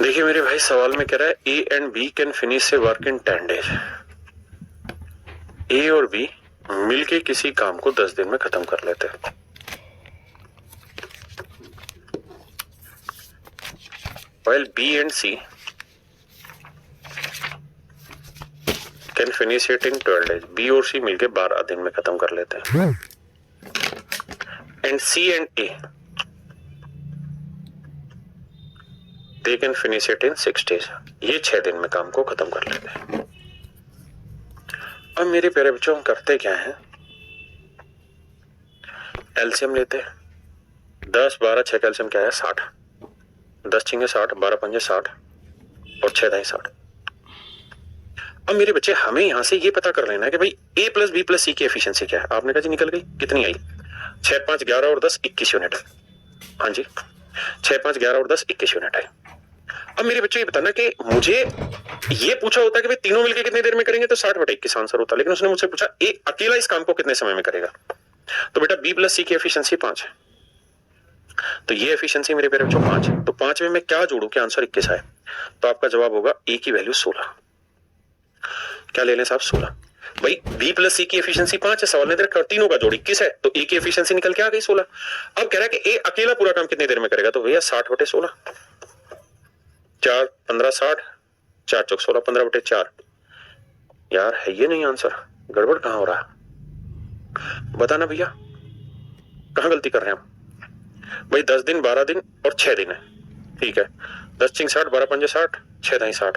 देखिए मेरे भाई, सवाल में कह रहा है A and B can finish a work in 10 days. A और बी मिलके किसी काम को 10 दिन में खत्म कर लेते हैं। while B and C can finish it in 12 days. B और सी मिलके 12 दिन में खत्म कर लेते हैं। And C and A they can finish it in 6 days. ये 6 दिन में काम को खत्म कर लेते हैं। अब मेरे प्यारे बच्चों, हम करते क्या है, एलसीएम लेते हैं। 10 12 6 का एलसीएम क्या है? 60। 10 छिंगे 60, 12 पंजे 60 और 6 दाई 60। अब मेरे बच्चे, हमें यहां से ये पता कर लेना है कि भाई ए प्लस बी प्लस सी की एफिशिएंसी क्या है। आपने कहा जी निकल गई, कितनी आई? 6 5 11 और 10 21 यूनिट। हाँ जी, 6 5 11 और 10 21 यूनिट आई। अब मेरे बच्चे ये बताना कि मुझे ये पूछा होता कि भाई तीनों मिलकर कितनी देर में करेंगे, तो 60/21 आंसर होता। लेकिन उसने मुझसे पूछा ए अकेला इस काम को कितने समय में करेगा। तो बेटा बी प्लस सी की एफिशिएंसी 5 है, तो ये एफिशिएंसी मेरे प्यारे बच्चों 5 है। तो 5 में मैं क्या जोड़ू कि आंसर 21 आए? तो आपका जवाब होगा ए की वैल्यू 16। क्या ले लें साहब? 16। भाई बी प्लस सी की एफिशिएंसी 5 है, सवाल ने तेरे तीनों का जोड़ 21 है, तो ए की एफिशिएंसी निकल के आ गई 16। अब कह रहा है कि ए अकेला पूरा काम कितनी देर में करेगा, तो भैया 60/16। 4 15 60, 4 चौक 16, 15/4। यार है ये नहीं आंसर? गड़बड़ कहां हो रहा है? बताना भैया, कहां गलती कर रहे हैं हम? भाई 10 दिन 12 दिन और 6 दिन है, ठीक है। 10 छिंग 60, 12 पंजे 60, 6 दाई 60।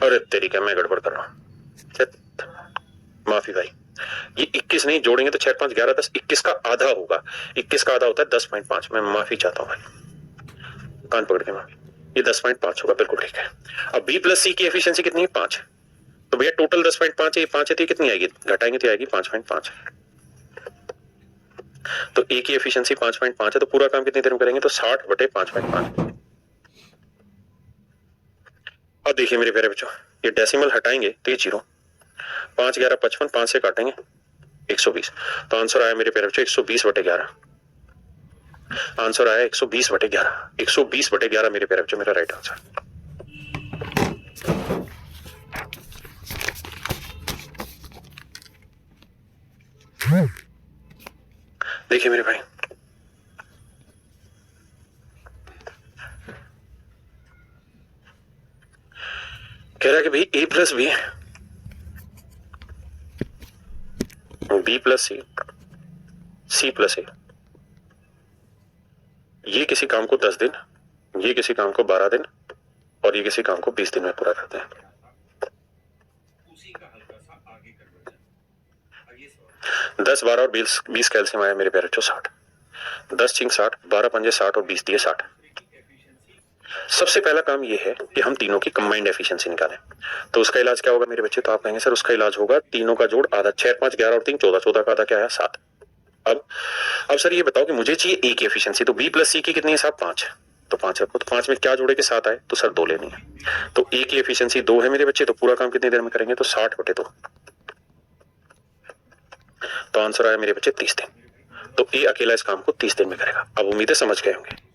अरे तेरी क्या, मैं गड़बड़ कर रहा हूं, माफी भाई। ये 21 नहीं जोड़ेंगे तो 6 5 11 10 21 का आधा होगा। 21 का आधा होता है 10.5। मैं माफी चाहता हूं भाई, कान पकड़ के माफी। ये 10.5 होगा, बिल्कुल ठीक है। अब बी प्लस सी की एफिशिएंसी कितनी है? 5। तो भैया टोटल 10.5 है, 5 है, तो कितनी आएगी? घटाएंगे तो आएगी 5.5। तो ए की एफिशिएंसी 5.5 है, तो पूरा काम कितनी देर में करेंगे? तो 60/5.5। अब देखिए मेरे प्यारे बच्चों, ये डेसिमल हटाएंगे तो ये 0। 5 11 55, 5 से काटेंगे 120। तो आंसर आया मेरे प्यारे बच्चों 120/11। आंसर आया 120/11। 120/11 मेरे प्यारे बच्चों मेरा राइट आंसर। देखिए मेरे भाई, कह रहा है कि भाई ए प्लस बी, बी प्लस सी, सी प्लस ए, ये किसी काम को 10 दिन, ये किसी काम को 12 दिन और ये किसी काम को 20 दिन में पूरा करते हैं। 10 12 और 20 कैल्शियम आया मेरे प्यारे बच्चों 60। 10 छिंग 60, 12 पंजे 60 और 20 दिए 60। सबसे पहला काम ये है कि हम तीनों की कंबाइंड एफिशिएंसी निकालें। तो उसका इलाज क्या होगा मेरे बच्चे? तो आप कहेंगे सर उसका इलाज होगा तीनों का जोड़ आधा। 6 5 11 और 3 14, 14 का आधा क्या है? 7। अब सर ये बताओ कि मुझे चाहिए ए की एफिशिएंसी, तो बी प्लस सी की कितनी है साहब? 5। तो 5 रखो। तो 5 में क्या जोड़े के 7 आए? तो सर 2 लेनी है। तो ए की एफिशिएंसी 2 है मेरे बच्चे, तो पूरा काम कितनी देर में करेंगे? तो 60/2। तो आंसर आया मेरे बच्चे 30 दिन। तो ए अकेला इस काम को 30 दिन में करेगा। अब उम्मीद है समझ गए होंगे।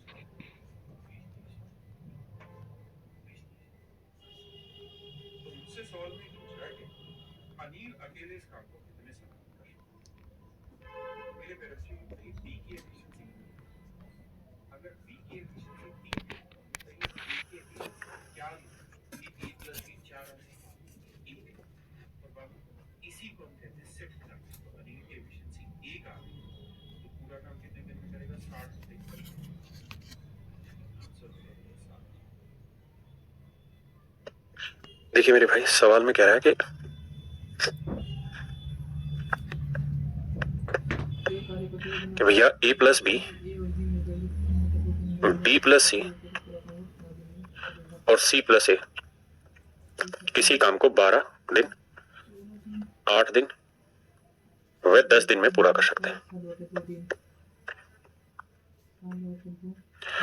देखिए मेरे भाई, सवाल में कह रहा है कि भैया ए प्लस बी, बी प्लस सी और सी प्लस ए किसी काम को 12 दिन, 8 दिन व 10 दिन में पूरा कर सकते हैं।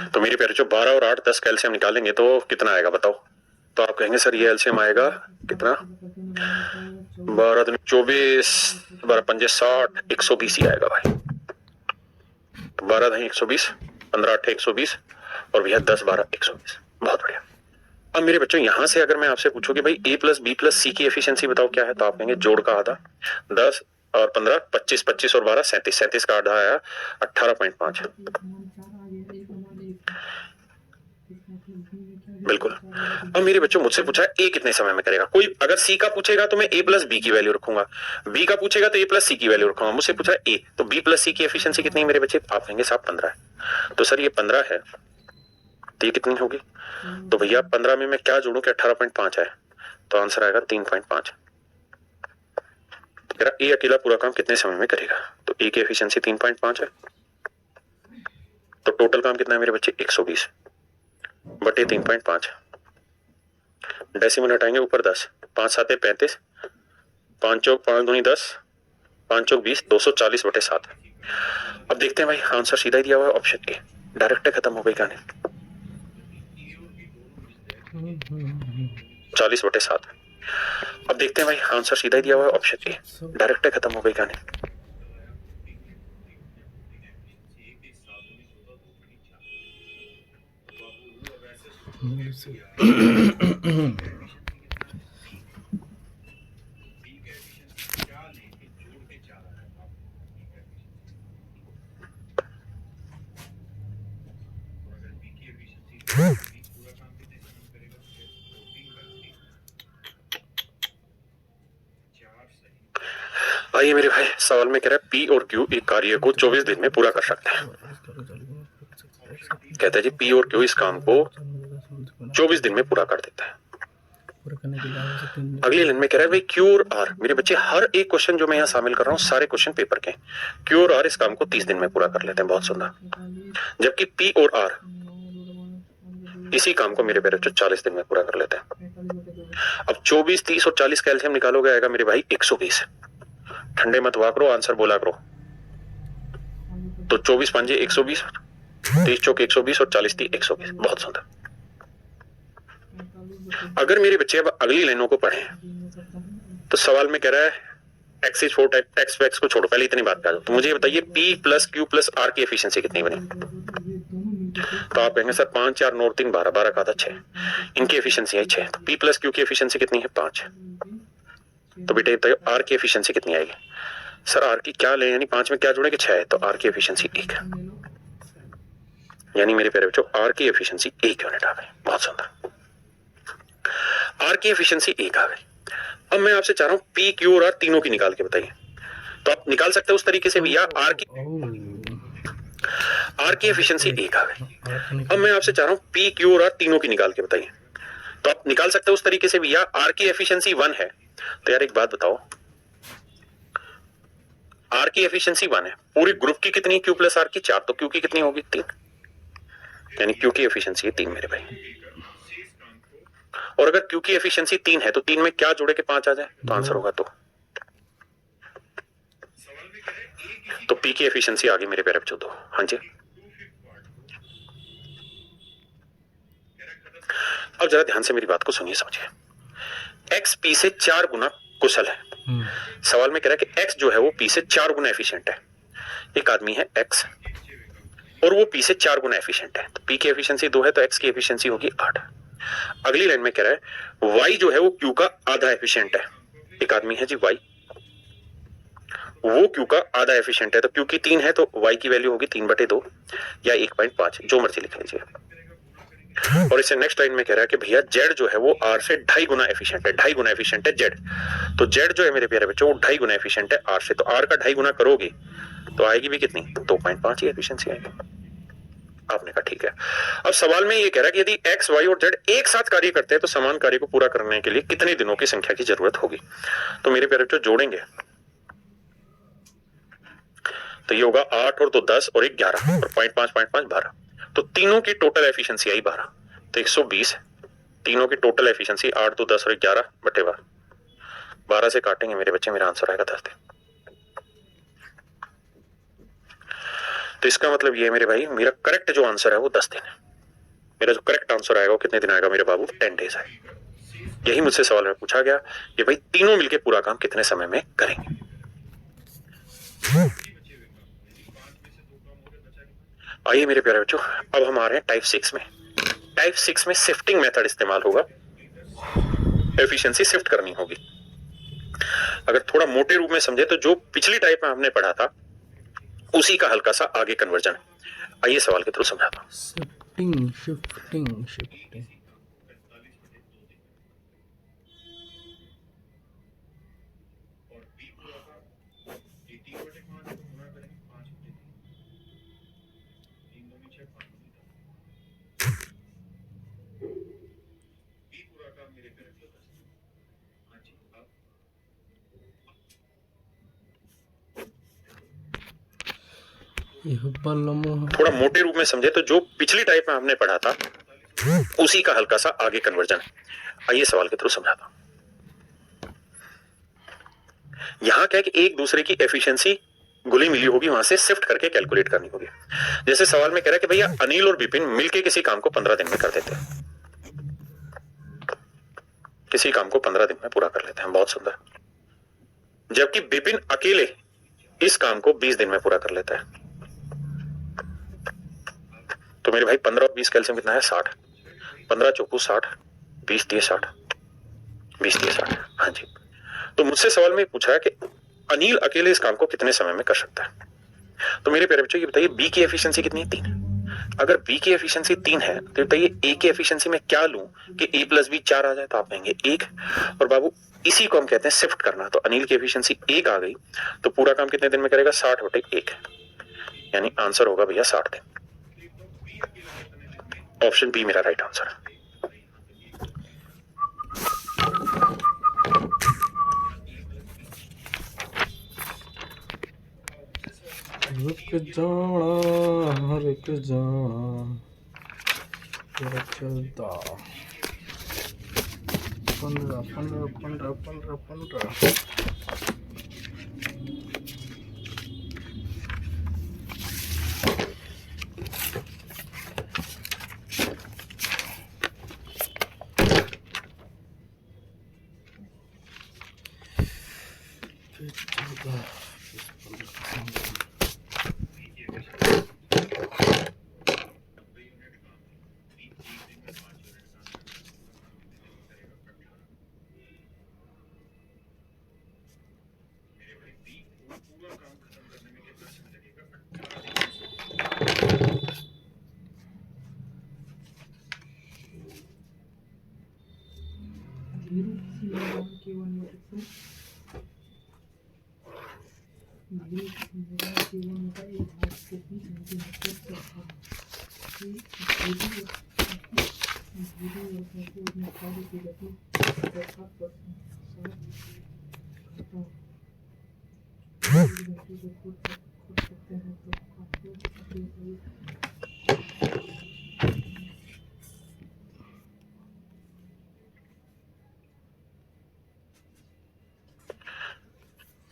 तो मेरे प्यारे जो 12 और 8 10 कैल्शियम निकालेंगे तो कितना आएगा बताओ? तो आप कहेंगे सर ये एलसीएम आएगा कितना? 12 दिन 24, 12 पंजे 60, 120 ही आएगा भाई। 12 दही 120, 15 8 120 और भैया 10 12 120। बहुत बढ़िया। अब मेरे बच्चों यहां से अगर मैं आपसे पूछूं कि भाई a प्लस बी प्लस सी की एफिशिएंसी बताओ क्या है, तो आप कहेंगे जोड़ का आधा 10 और 15 25, 25 और 12 37, 37 का आधा आया 18.5। बिल्कुल। अब मेरे बच्चों मुझसे पूछा है ए कितने समय में करेगा। कोई अगर सी का पूछेगा तो मैं ए प्लस बी की वैल्यू रखूंगा, बी का पूछेगा तो ए प्लस सी की वैल्यू रखूंगा। मुझसे पूछा है ए, तो बी प्लस सी की एफिशिएंसी कितनी है मेरे बच्चे, आप कहेंगे साहब 15 है। तो सर ये 15 है तो ये कितनी होगी, तो भैया 15 में मैं क्या जोड़ू कि 18.5 है, तो आंसर आएगा 3.5। मेरा ए अकेला पूरा काम कितने समय में करेगा, तो ए की एफिशिएंसी 3.5 है, तो टोटल काम कितना है मेरे बच्चे 120 बटे 3.5। डेसिमल हटाएंगे ऊपर 10, 5 7 35, 5 चौक 5 दूनी 10, 5 चौक 20, 240 बटे 7। अब देखते हैं भाई आंसर सीधा ही दिया हुआ है ऑप्शन ए, डायरेक्ट खत्म हो गई कहानी। 40 बटे 7। अब देखते हैं भाई आंसर सीधा ही दिया हुआ है ऑप्शन ए, डायरेक्ट खत्म हो गई कहानी। आइए मेरे भाई, सवाल में कह रहा है पी और क्यू एक कार्य को 24 दिन में पूरा कर सकते हैं। कहता है जी पी और क्यू इस काम को 24 दिन में पूरा कर देता है। अगली लाइन में कह रहा है भाई क्यू और आर, मेरे बच्चे हर एक क्वेश्चन जो मैं यहाँ शामिल कर रहा हूँ सारे क्वेश्चन पेपर के, क्यू और आर इस काम को 30 दिन में पूरा कर लेते हैं। बहुत सुंदर। जबकि पी और आर इसी काम को मेरे बच्चों 40 दिन में पूरा कर लेते हैं। अब 24 30 और 40 कैल्शियम निकालोगे आएगा मेरे भाई 120। ठंडे मत हुआ करो, आंसर बोला करो। तो 24 5 120, 30 चौक 120 और 40 3 120। बहुत सुंदर। अगर मेरे बच्चे अब अगली लाइनों को पढ़ें तो सवाल में कह रहा है एक्स इज 4 एक्स एक्स को छोड़ो, पहले इतनी बात कर दो। तो मुझे ये बताइए P plus Q plus R की एफिशिएंसी कितनी बनी, तो आप कहेंगे सर 5 4 9 3 12, 12 का था 6, इनकी एफिशिएंसी है 6। तो पी प्लस क्यू की एफिशिएंसी कितनी है 5। तो बेटे तो आर की एफिशिएंसी कितनी आएगी, सर आर की क्या ले, यानी 5 में क्या जोड़ेंगे 6 है, तो आर की एफिशिएंसी 1 है। यानी मेरे प्यारे बच्चों आर की एफिशिएंसी 1 यूनिट आ गई। बहुत सुंदर। आर की एफिशिएंसी 1 आ गई। अब मैं आपसे चाह रहा हूं पी क्यू और आर तीनों की निकाल के बताइए। तो आप निकाल सकते हो उस तरीके से भी, या आर की एफिशिएंसी 1 आ गई। अब मैं आपसे चाह रहा हूं पी क्यू और आर तीनों की निकाल के बताइए। तो आप निकाल सकते हो उस तरीके से भी, या आर की एफिशिएंसी 1 है। तो यार एक बात बताओ, आर की एफिशिएंसी 1 है, पूरी ग्रुप की कितनी, क्यू प्लस आर की 4, तो क्यू की कितनी होगी 3, यानी क्यू की एफिशिएंसी है 3 मेरे भाई। और अगर क्यू की एफिशिएंसी 3 है तो 3 में क्या जोड़े के 5 आ जाए, तो आंसर होगा 2। तो पी की एफिशिएंसी आ गई मेरे प्यारे बच्चों 2। हाँ जी। अब जरा ध्यान से मेरी बात को सुनिए समझिए। एक्स पी से 4 गुना कुशल है। सवाल में कह रहा है कि एक्स जो है वो पी से 4 गुना एफिशिएंट है। एक आदमी है एक्स और वो पी से 4 गुना एफिशिएंट है, तो पी की एफिशिएंसी 2 है तो एक्स की एफिशिएंसी होगी 8। अगली लाइन में कह रहा है वाई जो है वो क्यू का आधा एफिशिएंट है। एक आदमी है जी वाई, वो क्यू का आधा एफिशिएंट है, तो क्यू की 3 है तो वाई की वैल्यू होगी 3/2 या 1.5, जो मर्जी लिख लीजिए। और इससे नेक्स्ट लाइन में कह रहा है कि भैया जेड जो है वो आर से 2.5 गुना एफिशिएंट है, 2.5 गुना एफिशिएंट है जेड। तो जेड जो है मेरे प्यारे बच्चों वो 2.5 गुना एफिशिएंट है आर से, तो आर का 2.5 गुना करोगे तो आएगी भी कितनी, 2.5 ही एफिशिएंसी आएगी। आपने कहा ठीक है। अब सवाल में ये कह रहा है कि यदि एक्स वाई और जेड एक साथ कार्य करते हैं तो समान कार्य को पूरा करने के लिए कितने दिनों की संख्या की जरूरत होगी। तो मेरे प्यारे बच्चों जोड़ेंगे तो ये होगा 8 और 2 10 और 1 11 और 0.5 12, तो तीनों की टोटल एफिशिएंसी आई 12, तो 120। तीनों की टोटल एफिशिएंसी 8 2 10 और 11 बटे 12 से काटेंगे मेरे बच्चे, मेरा आंसर आएगा 10 दिन। तो इसका मतलब ये है मेरे भाई, मेरा करेक्ट जो आंसर है वो 10 दिन है। मेरा जो करेक्ट आंसर आएगा वो कितने दिन आएगा मेरे बाबू, 10 डेज आएगा। यही मुझसे सवाल में पूछा गया कि भाई तीनों मिलके पूरा काम कितने समय में करेंगे। आइए मेरे प्यारे बच्चों, अब हम आ रहे हैं टाइप 6 में। टाइप 6 में शिफ्टिंग मेथड इस्तेमाल होगा, एफिशिएंसी शिफ्ट करनी होगी। अगर थोड़ा मोटे रूप में समझे तो जो पिछली टाइप में हमने पढ़ा था उसी का हल्का सा आगे कन्वर्जन है। आइए सवाल के थ्रू समझाता हूं। शिफ्टिंग शिफ्टिंग शिफ्टिंग थोड़ा मोटे रूप में समझे तो जो पिछली टाइप में हमने पढ़ा था उसी का हल्का सा आगे कन्वर्जन है। आइए सवाल के थ्रू समझाता हूं। यहां क्या है कि एक दूसरे की एफिशिएंसी घुली मिली होगी, वहां से शिफ्ट करके कैलकुलेट करनी होगी। जैसे सवाल में कह रहा है कि भैया अनिल और विपिन मिलके किसी काम को 15 दिन में कर देते हैं, किसी काम को 15 दिन में पूरा कर लेते हैं, बहुत सुंदर। जबकि विपिन अकेले इस काम को 20 दिन में पूरा कर लेता है। तो मेरे भाई 15 और 20 कैल्शियम कितना है? 60। 15 चौकू 60, 20 दिए 60, 20 दिए 60। हाँ जी। तो मुझसे सवाल में पूछा है कि अनिल अकेले इस काम को कितने समय में कर सकता है। तो मेरे प्यारे बच्चों ये बताइए, बी की एफिशिएंसी कितनी है? 3। अगर बी की एफिशिएंसी 3 है तो बताइए ए की एफिशिएंसी में क्या लूं कि ए प्लस बी 4 आ जाए? तो आप कहेंगे 1। और बाबू इसी को हम कहते हैं शिफ्ट करना। तो अनिल की एफिशिएंसी 1 आ गई तो पूरा काम कितने दिन में करेगा? 60/1, यानी आंसर होगा भैया 60 दिन। ऑप्शन बी मेरा राइट आंसर है। रुक जाना रुक जाना तेरा चलता 15 15 15 15 15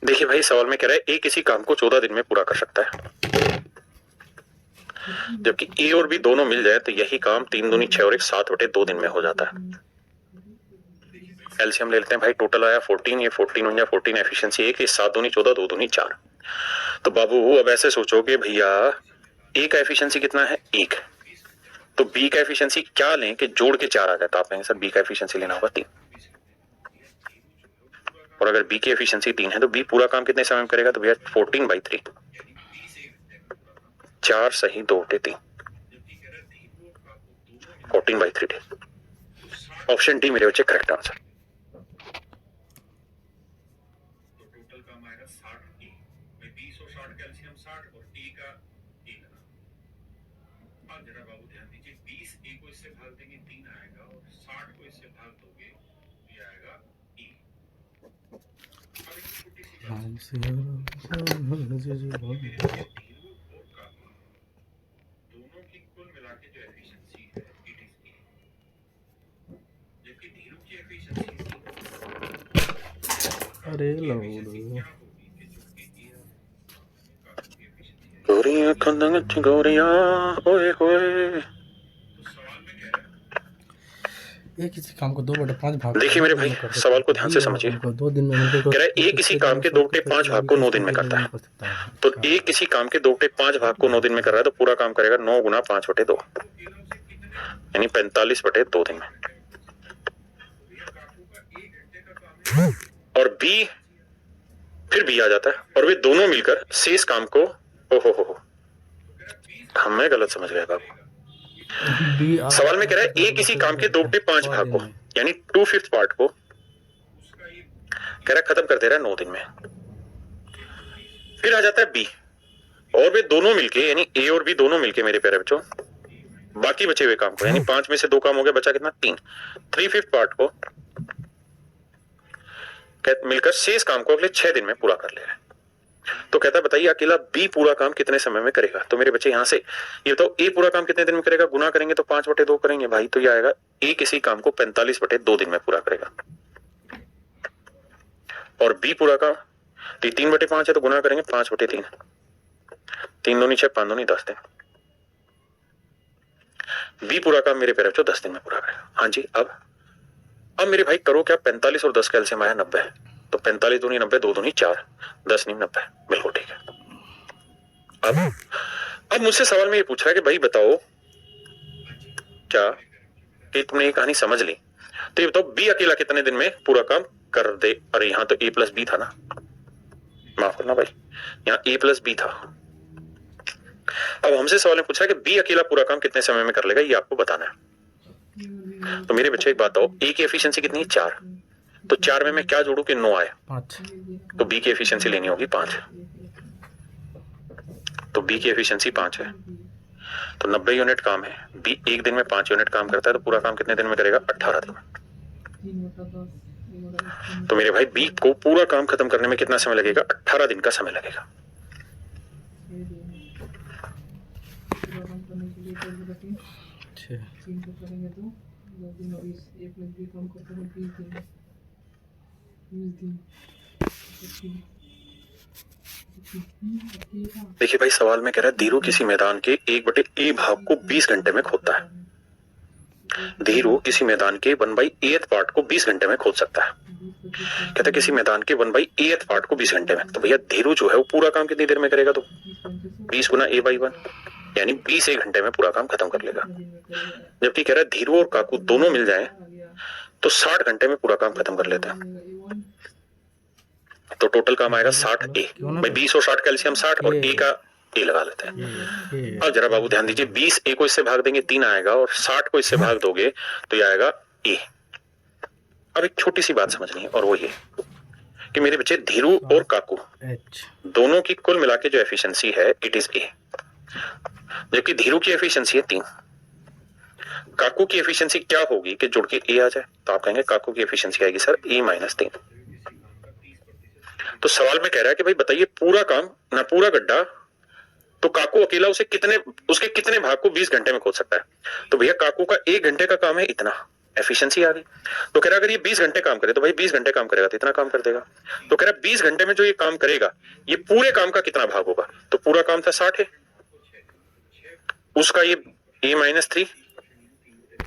देखिए भाई सवाल में कह रहा है ए किसी काम को 14 दिन में पूरा कर सकता है, जबकि ए और बी दोनों मिल जाए तो यही काम 3 दूनी 6 और 1 7/2 दिन में हो जाता है। एलसीएम ले लेते हैं भाई, टोटल आया 14, ये 14 हो जाए 14 एफिशिएंसी 1, ये 7 दूनी 14, 2 दूनी 4। तो बाबू अब ऐसे सोचोगे भैया ए का एफिशिएंसी कितना है? 1। तो बी का एफिशिएंसी क्या लें कि जोड़ के 4 आ जाए? तो आप कहेंगे सर बी का एफिशिएंसी लेना होगा 3। और अगर बी की एफिशिएंसी 3 है तो बी पूरा काम कितने समय में करेगा? तो भैया 14/3, 4 सही 2 बटे 3, 14/3 डे। ऑप्शन डी मेरे बच्चे करेक्ट आंसर। अरे लौड़ो गोरियां खंदंग गोरियां ओए होए। एक किसी काम को 2/5 भाग देखिए मेरे भाई, सवाल को ध्यान से समझिए। 2 दिन में मिलकर कह रहा है ए किसी काम के 2/5 भाग को 9 दिन में करता है। तो ए किसी काम के 2/5 भाग को 9 दिन में कर रहा है, तो पूरा काम करेगा 9 गुना 5/2, यानी 45/2 दिन में। और बी, फिर बी आ जाता है, और वे दोनों मिलकर शेष काम को, हो हमें गलत समझ गए बाबू। सवाल में कह रहा है ए किसी काम के 2/5 भाग को, यानी 2/5 पार्ट को कह रहा है खत्म कर दे रहा है 9 दिन में। फिर आ जाता है बी, और वे दोनों मिलके, यानी ए और बी दोनों मिलके मेरे प्यारे बच्चों, बाकी बचे हुए काम को, यानी 5 में से 2 काम हो गया, बचा कितना 3/5 पार्ट को मिलकर शेष काम को अगले 6 दिन में पूरा कर ले रहे हैं। तो कहता है बताइए अकेला बी पूरा काम कितने समय में करेगा। तो मेरे बच्चे यहां से ये बताओ ए पूरा काम कितने दिन में करेगा, गुना करेंगे तो 5/2 करेंगे भाई, तो ये आएगा ए किसी काम को 45/2 दिन में पूरा करेगा। और बी पूरा काम 3/5 है, तो गुना करेंगे 5/3, 3 दूनी 6, 5 दूनी 10 दिन। बी पूरा काम मेरे प्यारे बच्चों 10 दिन में पूरा करेगा। हाँ जी, अब मेरे भाई करो क्या, 45 और 10 का एलसीएम आया 90, तो 45 दूनी 90, 2 दूनी 4, 10 नहीं 90, बिल्कुल ठीक है। अब मुझसे सवाल में ये पूछ रहा है कि भाई बताओ क्या कि तुमने ये कहानी समझ ली, तो ये बताओ बी अकेला कितने दिन में पूरा काम कर दे। अरे यहां तो ए प्लस बी था ना, माफ करना भाई, यहाँ ए प्लस बी था। अब हमसे सवाल में पूछा है कि बी अकेला पूरा काम कितने समय में कर लेगा, ये आपको बताना है। तो मेरे बच्चे एक बात बताओ, ए की एफिशिएंसी कितनी है 4, तो 4 में मैं क्या जोड़ू कि 9 आए, 5, तो बी की एफिशिएंसी लेनी होगी 5, तो बी की एफिशिएंसी 5 है, तो 90 यूनिट काम है, बी एक दिन में 5 यूनिट काम करता है, तो पूरा काम कितने दिन में करेगा 18 दिन में। तो मेरे भाई बी को पूरा काम खत्म करने में कितना समय लगेगा, 18 दिन का समय लगेगा। देखिए भाई सवाल में कह रहा है धीरू किसी मैदान के 1/a भाग को 20 घंटे में खोदता है। धीरू किसी मैदान के 1/8 पार्ट को 20 घंटे में खोद सकता है। कहता है किसी मैदान के 1/8 पार्ट को 20 घंटे में, तो भैया धीरू जो है वो पूरा काम कितनी देर में करेगा, तो 20 गुना a/1, यानी 20 एक घंटे में पूरा काम खत्म कर लेगा। जबकि कह रहा है धीरू और काकू दोनों मिल जाएं तो 60 घंटे में पूरा काम खत्म कर लेते हैं। तो टोटल काम आएगा 60 ए, भाई 20 और 60 कैल्शियम 60, और ए का ए लगा लेते हैं। अब जरा बाबू ध्यान दीजिए, 20 ए को इससे भाग देंगे 3 आएगा, और 60 को इससे भाग दोगे तो ये आएगा ए। अब एक छोटी सी बात समझनी है, और वो ये कि मेरे बच्चे धीरू और काकू दोनों की कुल मिला के जो एफिशिएंसी है इट इज ए, जबकि धीरू की एफिशिएंसी है 3। काकू की एफिशिएंसी क्या होगी कि जुड़ के ए आ जाए, तो आप कहेंगे काकू की एफिशिएंसी आएगी सर E-3। तो सवाल में कह रहा है कि भाई बताइए पूरा काम ना पूरा गड्ढा, तो काकू अकेला उसके कितने भाग को 20 घंटे में खोद सकता है। तो भैया काकू का 1 घंटे का काम है इतना, एफिशिएंसी आ गई। तो कह रहा अगर ये 20 घंटे काम करे, तो भाई 20 घंटे काम करेगा तो इतना काम कर देगा। तो कह रहा 20 घंटे में जो ये काम करेगा ये पूरे काम का कितना भाग होगा, तो पूरा काम था 60 है, उसका ये E-3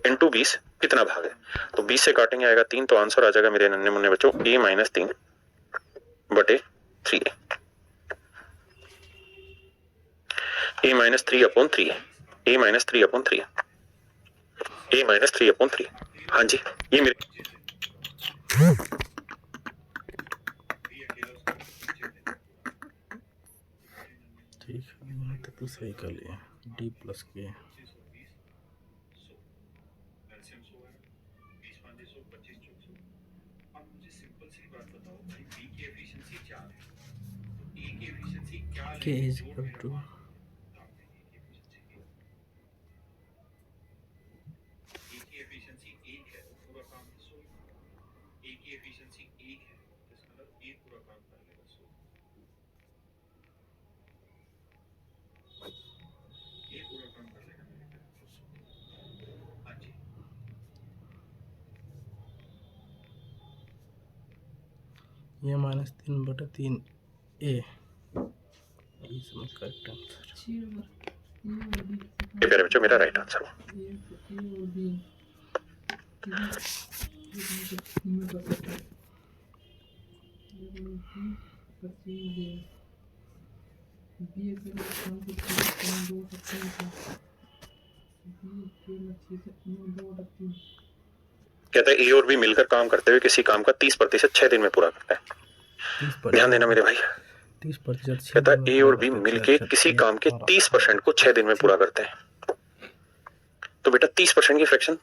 इंटू 20 कितना भाग है, तो 20 से काटेंगे आएगा 3, तो आंसर आ जाएगा मेरे नन्हे मुन्ने बच्चों E-3/3 E-3/3 E-3/3 E-3/3। हाँ जी, ये मेरे ठीक है, यहाँ तक तो सही कर लिया। D प्लस के K is equal to ये -3/3 A is my correct answer. प्यारे बच्चों मेरा राइट आंसर। कहता है ए और बी मिलकर काम करते हुए किसी काम का 30% 6 दिन में पूरा करते हैं। 30%, ध्यान देना मेरे भाई, 30% कहता है ए और बी मिलके किसी काम के 30% को 6 दिन में पूरा करते हैं। तो बेटा 30% की फ्रैक्शन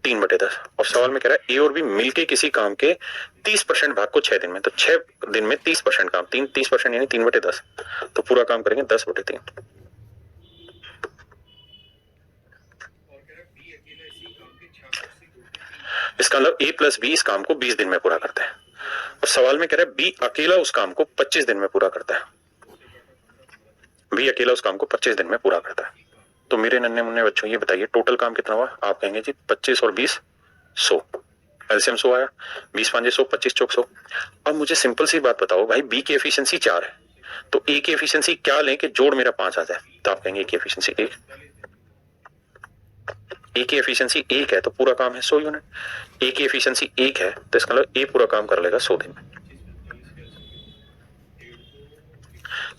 3/10, और सवाल में कह रहा है ए और बी मिलके किसी काम के 30% भाग को 6 दिन में, तो 6 दिन में 30% काम, 30% यानी 3/10, तो पूरा काम करेंगे 10/3। इसका मतलब ए प्लस बी इस काम को 20 दिन में पूरा करता है, और सवाल में कह रहा है बी अकेला उस काम को 25 दिन में पूरा करता है। बी अकेला उस काम को 25 दिन में पूरा करता है। तो मेरे नन्हे मुन्ने बच्चों ये बताइए टोटल काम कितना हुआ? आप कहेंगे जी 25 और 20 100, एलसीएम 100 आया, 20 5 100, 25 चौक 100। अब मुझे सिंपल सी बात बताओ भाई, बी की एफिशिएंसी 4 है, तो ए की एफिशिएंसी क्या लें कि जोड़ मेरा 5 आ जाए? तो आप कहेंगे ए की एफिशिएंसी 1, ए की एफिशिएंसी 1 है तो पूरा काम है 100 यूनिट। ए की एफिशिएंसी 1 है तो इसका मतलब ए पूरा काम कर लेगा 100 दिन में।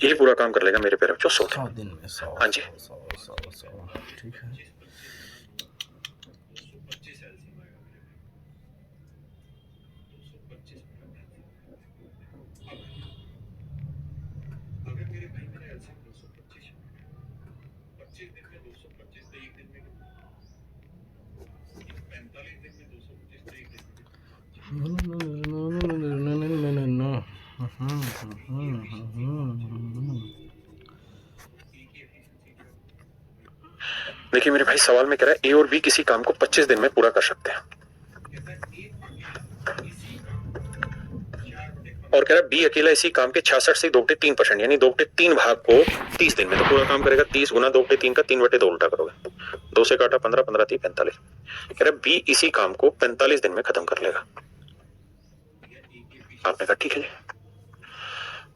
ये पूरा काम कर लेगा मेरे प्यारे बच्चों 100 दिन में। 100, हाँ जी 100, ठीक है। देखिए मेरे भाई सवाल में कह रहा है ए और बी किसी काम को 25 दिन में पूरा कर सकते हैं, और कह रहा है बी अकेला इसी काम के 66 से 2/3% यानी 2/3 भाग को 30 दिन में, तो पूरा काम करेगा 30 गुना 2/3 का 3/2 उल्टा करोगे, 2 से काटा 15, 15 3 45। कह रहा है बी इसी काम को 45 दिन में खत्म कर लेगा। आपने कहा ठीक है जी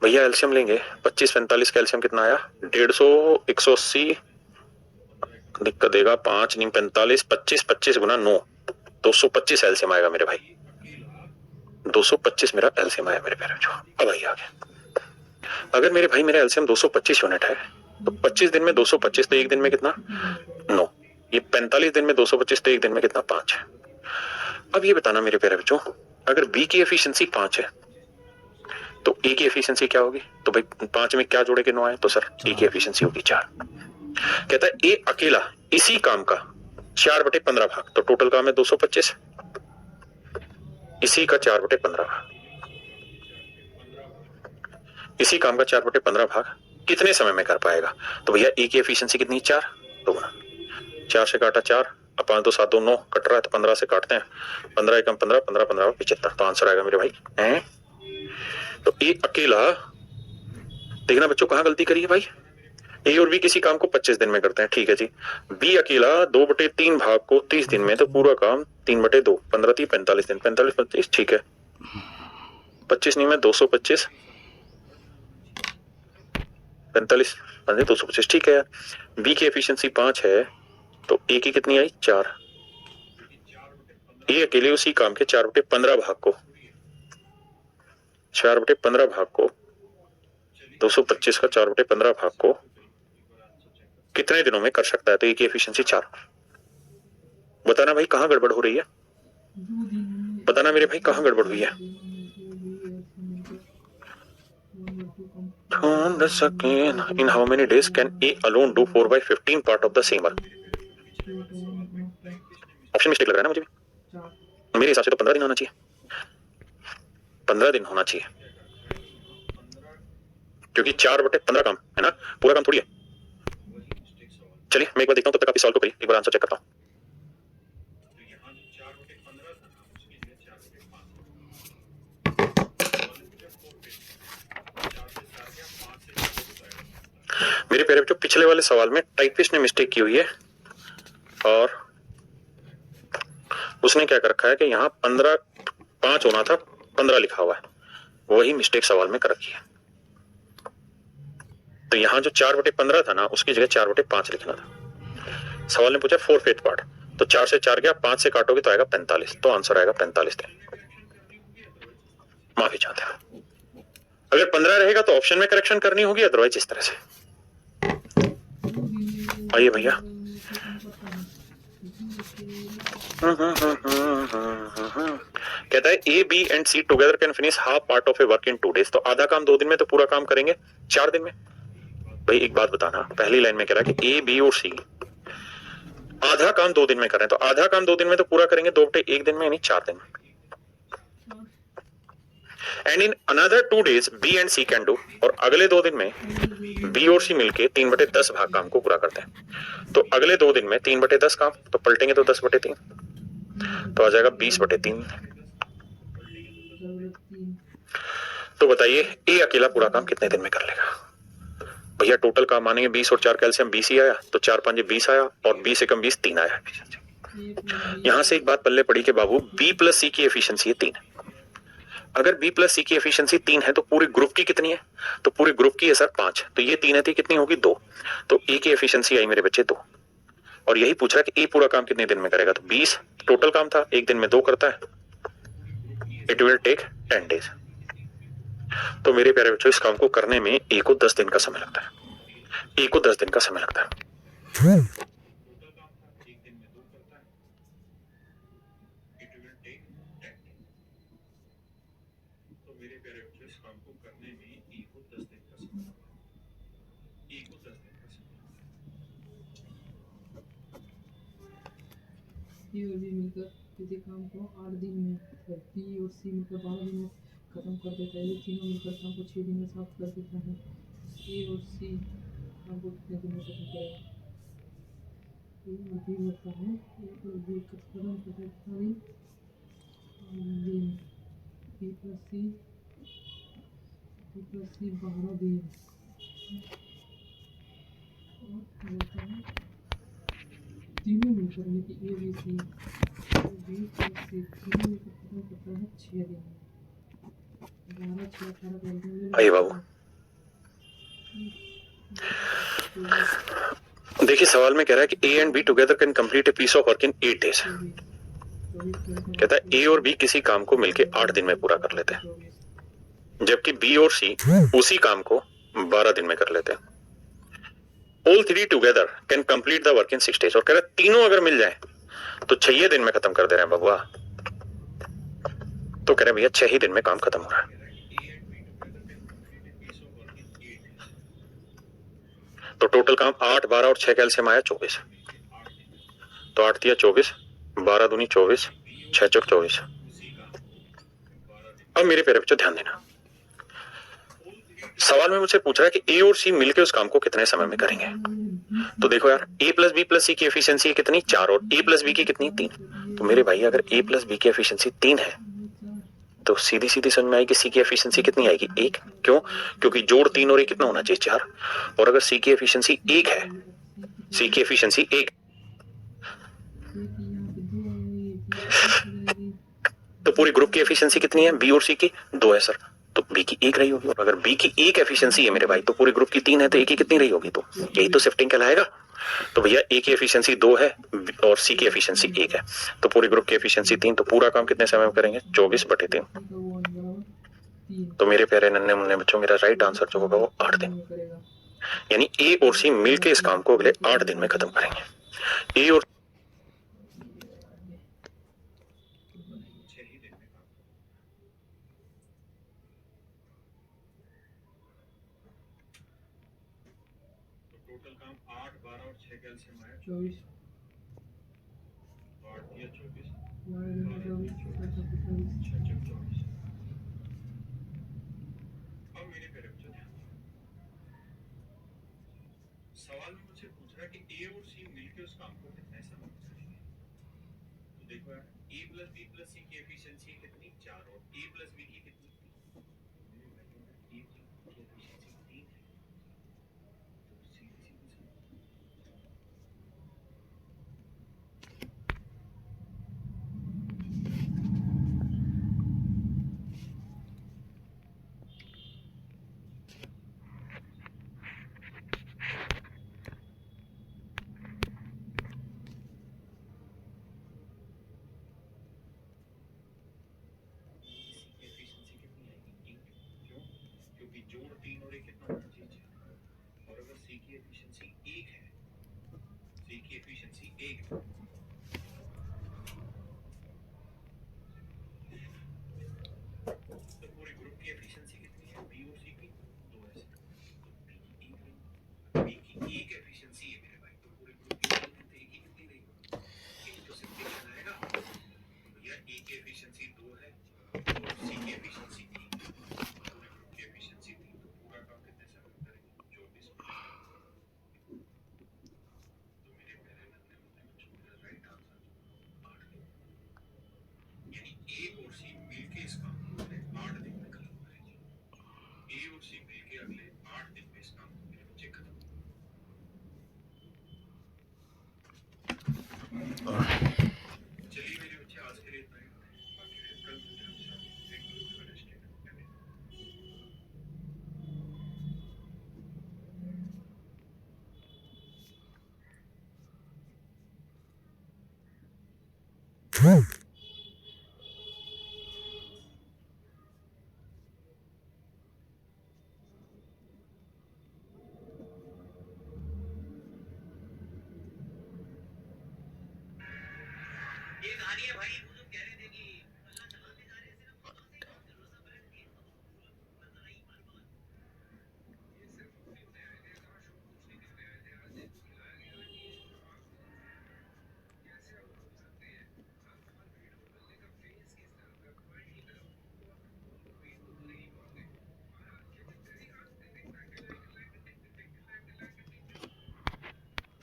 भैया एल्शियम लेंगे, 25 45 का एल्शियम कितना आया? 150, 180 दिक्कत देगा 5 नहीं 45, 25 25 गुना 9, 225 एल्शियम आएगा मेरे भाई, 225 मेरा एल्शियम आया मेरे प्यारे। अब आइए आगे, अगर मेरे भाई मेरा एल्शियम 225 यूनिट है तो 25 दिन में 225 तो एक दिन में कितना? 9। ये 45 दिन में 225 तो एक दिन में कितना? 5 है। अब ये बताना मेरे प्यारे बच्चों, अगर बी की एफिशिएंसी 5 है तो ए की एफिशिएंसी क्या होगी? तो भाई 5 में क्या जोड़े के 9 आए? तो सर ए की एफिशिएंसी होगी 4। कहता है ए अकेला इसी काम का 4/15 भाग, तो टोटल काम है 225, इसी का 4/15 भाग, इसी काम का 4/15 भाग कितने समय में कर पाएगा? तो भैया ए की एफिशिएंसी कितनी? 4, तो गुना 4 से काटा 4, 5 2 7 2 9 कट रहा है तो 15 से काटते हैं, 15 एकम 15, 15 15 75, तो आंसर आएगा मेरे भाई हैं। तो ए अकेला, देखना बच्चों कहां गलती करी है भाई, ए और बी किसी काम को 25 दिन में करते हैं, ठीक है जी। बी अकेला 2/3 भाग को 30 दिन में, तो पूरा काम 3/2, 15 3 45 दिन, 45 25, ठीक है। 25 नहीं में 225, 45 225, ठीक है। बी की एफिशिएंसी 5 है तो ए की कितनी आई? 4। ए अकेले उसी काम के 4/15 भाग को 225 का 4/15 भाग को कितने दिनों में कर सकता है? तो ए की एफिशिएंसी 4। बताना भाई कहां गड़बड़ हो रही है, बताना मेरे भाई कहां गड़बड़ हुई है। ढूंढ सके in how many days can A alone do 4/15 part of the same work? Option mistake लग रहा है ना मुझे भी, मेरे हिसाब से तो 15 दिन होना चाहिए, 15 दिन होना चाहिए, क्योंकि 4/15 काम है ना, पूरा काम थोड़ी है। चलिए मैं एक बार देखता हूं, तब तक आप सॉल्व तो करिए, एक बार आंसर चेक करता हूं। मेरे प्यारे बच्चों पिछले वाले सवाल में टाइपिस्ट ने मिस्टेक की हुई है, और उसने क्या कर रखा है कि यहाँ 15 5 होना था, 15 लिखा हुआ है, वही मिस्टेक सवाल में कर रखी है। तो यहाँ जो 4/15 था ना, उसकी जगह 4/5 लिखना था। सवाल ने पूछा 4/5 पार्ट, तो 4 से 4 गया, 5 से काटोगे तो आएगा 45, तो आंसर आएगा 45 दिन। माफी चाहते हैं। अगर 15 रहेगा तो ऑप्शन में करेक्शन करनी होगी, अदरवाइज इस तरह से। आइए भैया। कहता है A B and C together can finish half part of a work in 2 days। तो आधा काम 2 दिन में, तो पूरा काम करेंगे 4 दिन में। भाई एक बात बताना, पहली लाइन में कह रहा है कि ए बी और सी आधा काम 2 दिन में करें, तो आधा काम 2 दिन में तो पूरा करेंगे 2/1 दिन में, यानी 4 दिन में। And in another 2 days B and C can do, और अगले 2 दिन में बी और सी मिलके 3/10 भाग काम को पूरा करते हैं। तो अगले 2 दिन में 3/10 काम, तो पलटेंगे तो 10/3, तो आ जाएगा 20/3। तो बताइए ए अकेला पूरा काम कितने दिन में कर लेगा? भैया टोटल काम मानेंगे 20 और 4 कैल्शियम 20 ही आया, तो 4 5 20 आया, और 20 से कम 20 3 आया। यहां से एक बात पल्ले पड़ी कि बाबू बी प्लस सी की एफिशिएंसी है 3। अगर बी प्लस सी की एफिशिएंसी 3 है तो पूरे ग्रुप की कितनी है? तो पूरे ग्रुप की है सर 5, तो ये 3 है, तो कितनी होगी 2। तो ए की एफिशिएंसी आई मेरे बच्चे 2। और यही पूछ रहा है कि ए पूरा काम कितने दिन में करेगा? तो 20 टोटल काम था, एक दिन में 2 करता है, इट विल टेक 10 days। तो मेरे प्यारे बच्चों इस काम को करने में ए को 10 दिन का समय लगता है। ए को 10 दिन का समय लगता है। बी और बी मिलकर किसी काम को 8 दिन में, बी और सी मिलकर 12 दिन में खत्म कर देता है। ये तीनों मिलकर काम को 6 दिन में समाप्त कर देता है। ए और सी काम को कितने दिन में खत्म करेगा? ए और बी मिलता है, ए और बी खत्म कर देता है 8 दिन, बी प्लस सी 12 दिन, और होता है तीनों मिलकर, यानी कि A B C B plus C तीनों मिलकर खत्म करता है 6 दिन में। 12 6 18 कर आइए बाबू देखिए सवाल में कह रहा है कि A and B together can complete a piece of work in 8 days। कहता है ए और बी किसी काम को मिलके 8 दिन में पूरा कर लेते हैं, जबकि बी और सी उसी काम को 12 दिन में कर लेते हैं। All 3 together can complete the work in 6 days। और कह रहा है तीनों अगर मिल जाए तो 6 दिन में खत्म कर दे रहे हैं बबुआ। तो कह रहे हैं भैया 6 ही दिन में काम खत्म हो रहा है। तो टोटल काम 8 12 और 6 कैल्शियम आया 24। तो 8 दिया 24, 12 दूनी 24, 6 चौक 24। अब मेरे प्यारे बच्चों ध्यान देना, सवाल में मुझसे पूछ रहा है कि ए और सी मिलकर उस काम को कितने समय में करेंगे। तो देखो यार ए प्लस बी प्लस सी की एफिशिएंसी कितनी 4 और ए प्लस बी की कितनी 3। तो मेरे भाई अगर ए प्लस बी की एफिशिएंसी 3 है तो सीधी सीधी समझ में आएगी सी की एफिशिएंसी कितनी आएगी 1। क्यों? क्योंकि जोड़ 3 और 1 कितना होना चाहिए 4। और अगर सी की एफिशिएंसी 1 है, सी की एफिशिएंसी 1, तो पूरे ग्रुप की एफिशिएंसी कितनी है बी और सी की 2 है सर, तो बी की 1 रही होगी। और अगर बी की 1 एफिशिएंसी है मेरे भाई तो पूरे ग्रुप की 3 है, तो ए की कितनी रही होगी? तो यही तो शिफ्टिंग कहलाएगा। तो भैया ए की एफिशिएंसी 2 है और सी की एफिशिएंसी 1 है, तो पूरे ग्रुप की एफिशिएंसी 3, तो पूरा काम कितने समय में करेंगे 24/3। तो मेरे प्यारे नन्हे मुन्ने बच्चों मेरा राइट आंसर जो होगा वो 8 दिन, यानी ए और सी मिलकर इस काम को अगले 8 दिन में खत्म करेंगे। ए और टोटल काम 8 12 और 6 कैल्शियम आया 24 8 दिया 24, 24 6 चौक 24। अब मेरे प्यारे बच्चों ध्यान दें, सवाल में मुझसे पूछ रहा है कि ए और सी मिलकर उस काम को कितने समय में करेंगे। तो देखो यार ए प्लस बी प्लस सी की एफिशिएंसी कितनी 4 और ए प्लस बी की कितनी 3। मेरे भाइयों में ए की एफिशिएंसी 3 है, तो सीधी सीधी सी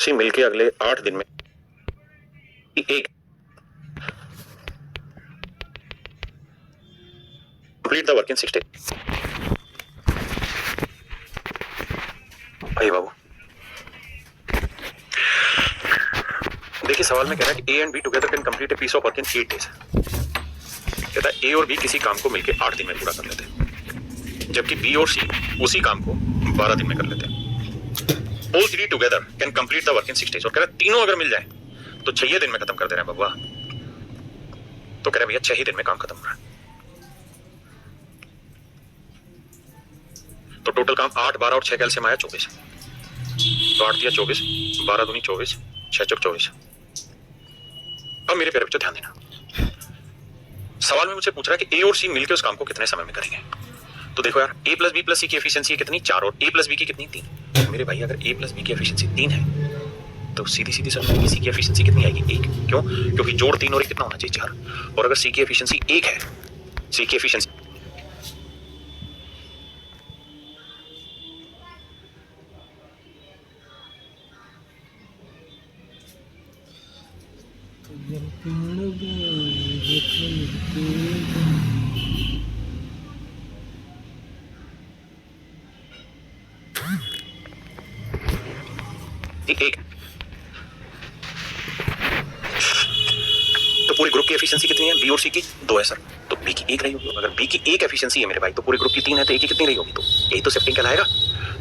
सी मिलके अगले 8 दिन में एक complete the work in 6 days। भाई बाबू देखिए सवाल में कह रहा है कि A and B together can complete a piece of work in 8 days। कहता है ए और बी किसी काम को मिलके 8 दिन में पूरा कर लेते हैं, जबकि बी और सी उसी काम को 12 दिन में कर लेते हैं। All three together can complete the work in 6 days। और कह रहा है तीनों अगर मिल जाए तो 6 दिन में खत्म कर दे रहे हैं बबुआ। तो कह रहे भैया 6 ही दिन में काम खत्म हो रहा है। तो टोटल काम 8, 12 और 6 कैल्शियम आया 24। तो 8 दिया 24, 12 दूनी 24, 6 चौक 24। अब मेरे प्यारे बच्चों ध्यान देना, सवाल में मुझसे पूछ रहा है कि ए और सी मिलकर उस काम को कितने समय में करेंगे। तो देखो यार ए प्लस बी प्लस सी की एफिशिएंसी कितनी 4 और ए प्लस बी की कितनी 3। मेरे भाई अगर ए प्लस बी की एफिशिएंसी 3 है तो सीधी सीधी समझ सी की एफिशिएंसी कितनी आएगी 1। क्यों? क्योंकि जोड़ 3 और 1 कितना होना चाहिए 4। और अगर सी की एफिशिएंसी 1 है, सी की एफिशिएंसी एक, तो पूरे ग्रुप की एफिशिएंसी कितनी है बी और सी की 2 है सर। तो बी की 1 रही होगी। अगर बी की 1 एफिशिएंसी है मेरे भाई तो पूरे ग्रुप की 3 है, तो ए की कितनी रही होगी? तो यही तो शिफ्टिंग कहलाएगा।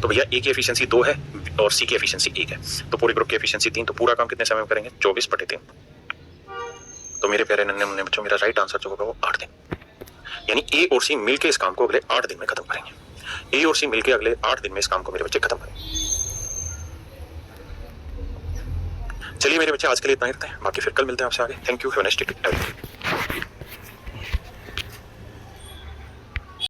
तो भैया ए की एफिशिएंसी 2 है और सी की एफिशिएंसी 1 है, तो पूरे ग्रुप की एफिशिएंसी 3। तो पूरा काम कितने समय में करेंगे? 24/3। तो मेरे प्यारे नन्हे मुन्ने बच्चों मेरा राइट आंसर जो होगा वो 8 दिन। यानी ए और सी मिलकर इस काम को अगले 8 दिन में खत्म करेंगे। ए और सी मिलकर अगले 8 दिन में इस काम को मेरे बच्चे खत्म करेंगे। चलिए मेरे बच्चे आज के लिए इतना ही रखते हैं, बाकी फिर कल मिलते हैं आपसे आगे। Thank you, have a nice day.